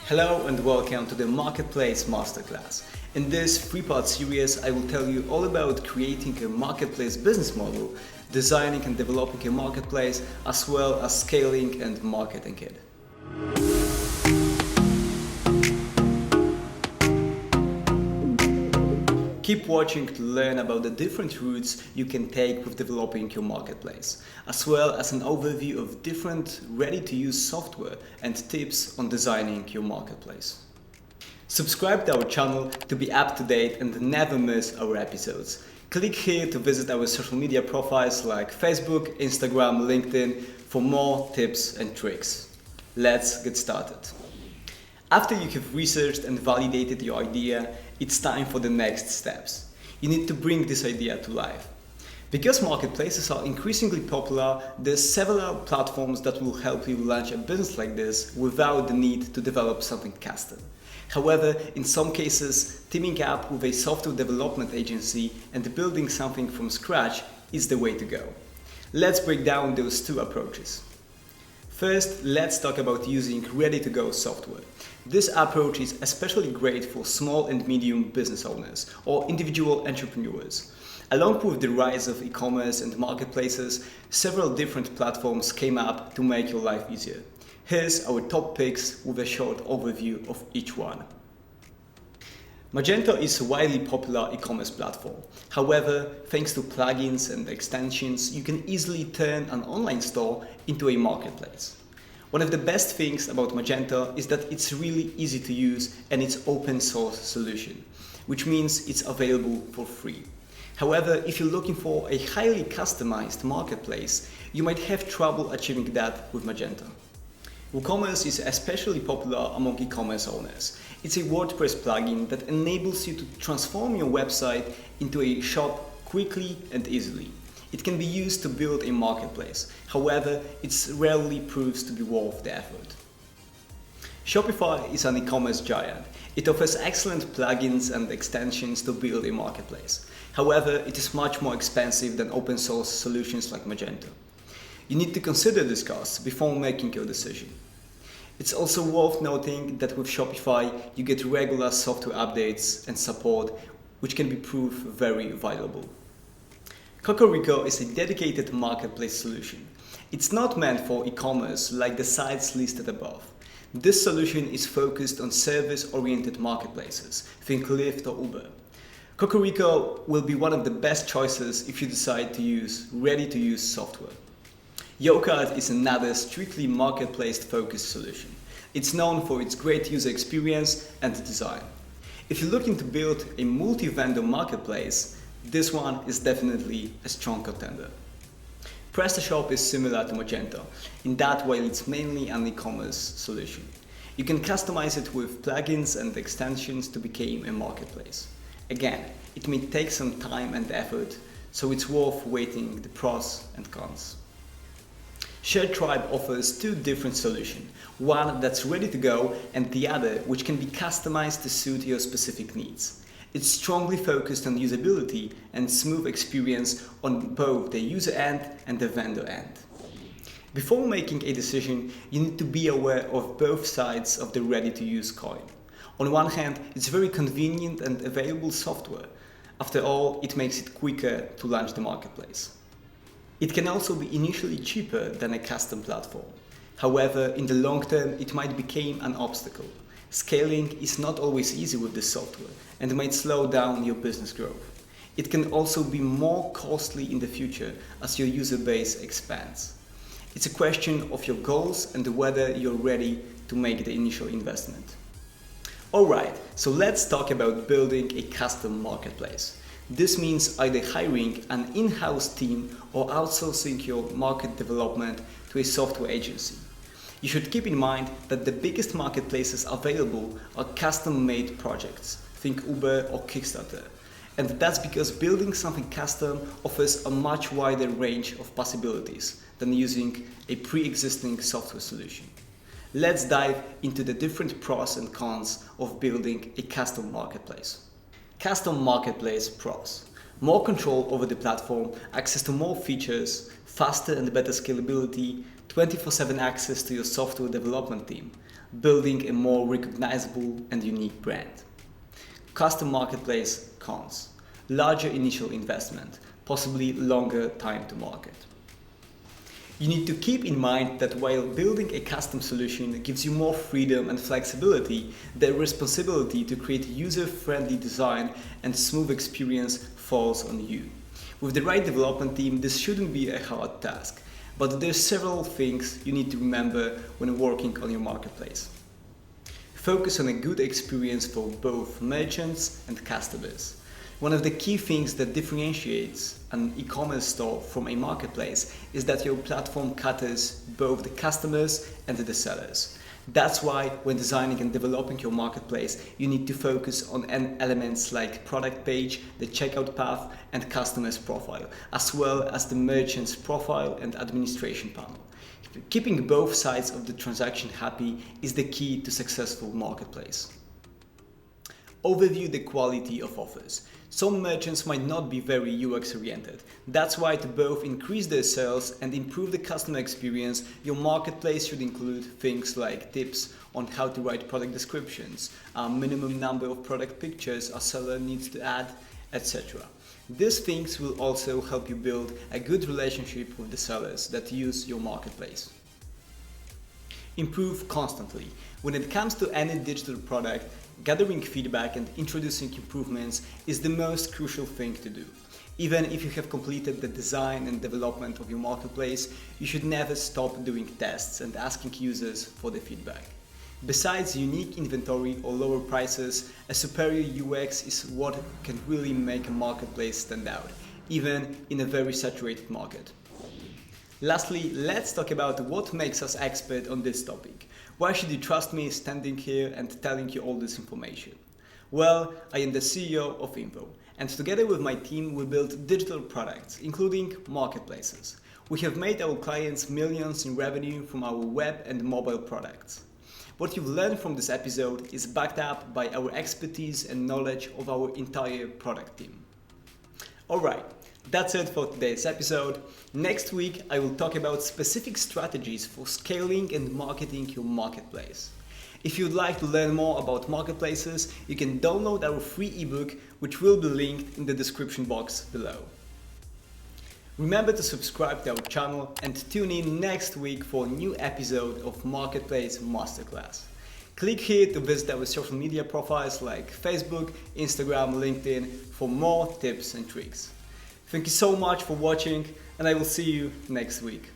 Hello and welcome to the Marketplace Masterclass. In this three-part series, I will tell you all about creating a marketplace business model, designing and developing a marketplace, as well as scaling and marketing it. Keep watching to learn about the different routes you can take with developing your marketplace, as well as an overview of different ready-to-use software and tips on designing your marketplace. Subscribe to our channel to be up to date and never miss our episodes. Click here to visit our social media profiles like Facebook, Instagram, LinkedIn for more tips and tricks. Let's get started. After you have researched and validated your idea, it's time for the next steps. You need to bring this idea to life. Because marketplaces are increasingly popular, there's several platforms that will help you launch a business like this without the need to develop something custom. However, in some cases, teaming up with a software development agency and building something from scratch is the way to go. Let's break down those two approaches. First, let's talk about using ready-to-go software. This approach is especially great for small and medium business owners or individual entrepreneurs. Along with the rise of e-commerce and marketplaces, several different platforms came up to make your life easier. Here's our top picks with a short overview of each one. Magento is a widely popular e-commerce platform. However, thanks to plugins and extensions, you can easily turn an online store into a marketplace. One of the best things about Magento is that it's really easy to use and it's open source solution, which means it's available for free. However, if you're looking for a highly customized marketplace, you might have trouble achieving that with Magento. WooCommerce is especially popular among e-commerce owners. It's a WordPress plugin that enables you to transform your website into a shop quickly and easily. It can be used to build a marketplace. However, it rarely proves to be worth the effort. Shopify is an e-commerce giant. It offers excellent plugins and extensions to build a marketplace. However, it is much more expensive than open source solutions like Magento. You need to consider these costs before making your decision. It's also worth noting that with Shopify, you get regular software updates and support, which can be proved very valuable. Cocorico is a dedicated marketplace solution. It's not meant for e-commerce like the sites listed above. This solution is focused on service-oriented marketplaces, think Lyft or Uber. Cocorico will be one of the best choices if you decide to use ready-to-use software. YoCart is another strictly marketplace-focused solution. It's known for its great user experience and design. If you're looking to build a multi-vendor marketplace, this one is definitely a strong contender. PrestaShop is similar to Magento, in that while it's mainly an e-commerce solution. You can customize it with plugins and extensions to become a marketplace. Again, it may take some time and effort, so it's worth weighing the pros and cons. ShareTribe offers two different solutions, one that's ready to go and the other which can be customized to suit your specific needs. It's strongly focused on usability and smooth experience on both the user end and the vendor end. Before making a decision, you need to be aware of both sides of the ready-to-use coin. On one hand, it's very convenient and available software. After all, it makes it quicker to launch the marketplace. It can also be initially cheaper than a custom platform. However, in the long term, it might become an obstacle. Scaling is not always easy with this software and might slow down your business growth. It can also be more costly in the future as your user base expands. It's a question of your goals and whether you're ready to make the initial investment. Alright, so let's talk about building a custom marketplace. This means either hiring an in-house team or outsourcing your market development to a software agency. You should keep in mind that the biggest marketplaces available are custom-made projects, think Uber or Kickstarter. And that's because building something custom offers a much wider range of possibilities than using a pre-existing software solution. Let's dive into the different pros and cons of building a custom marketplace. Custom marketplace pros: more control over the platform, access to more features, faster and better scalability, 24/7 access to your software development team, building a more recognizable and unique brand. Custom marketplace cons: larger initial investment, possibly longer time to market. You need to keep in mind that while building a custom solution gives you more freedom and flexibility, the responsibility to create user-friendly design and smooth experience falls on you. With the right development team, this shouldn't be a hard task, but there's several things you need to remember when working on your marketplace. Focus on a good experience for both merchants and customers. One of the key things that differentiates an e-commerce store from a marketplace is that your platform caters both the customers and the sellers. That's why when designing and developing your marketplace, you need to focus on elements like product page, the checkout path, and customer's profile, as well as the merchant's profile and administration panel. Keeping both sides of the transaction happy is the key to successful marketplace. Overview the quality of offers. Some merchants might not be very UX oriented. That's why to both increase their sales and improve the customer experience, your marketplace should include things like tips on how to write product descriptions, a minimum number of product pictures a seller needs to add, etc. These things will also help you build a good relationship with the sellers that use your marketplace. Improve constantly. When it comes to any digital product, gathering feedback and introducing improvements is the most crucial thing to do. Even if you have completed the design and development of your marketplace, you should never stop doing tests and asking users for the feedback. Besides unique inventory or lower prices, a superior UX is what can really make a marketplace stand out, even in a very saturated market. Lastly, let's talk about what makes us expert on this topic. Why should you trust me standing here and telling you all this information? Well, I am the CEO of INVO, and together with my team we build digital products, including marketplaces. We have made our clients millions in revenue from our web and mobile products. What you've learned from this episode is backed up by our expertise and knowledge of our entire product team. Alright, that's it for today's episode. Next week I will talk about specific strategies for scaling and marketing your marketplace. If you'd like to learn more about marketplaces, you can download our free ebook, which will be linked in the description box below. Remember to subscribe to our channel and tune in next week for a new episode of Marketplace Masterclass. Click here to visit our social media profiles like Facebook, Instagram, LinkedIn for more tips and tricks. Thank you so much for watching, and I will see you next week.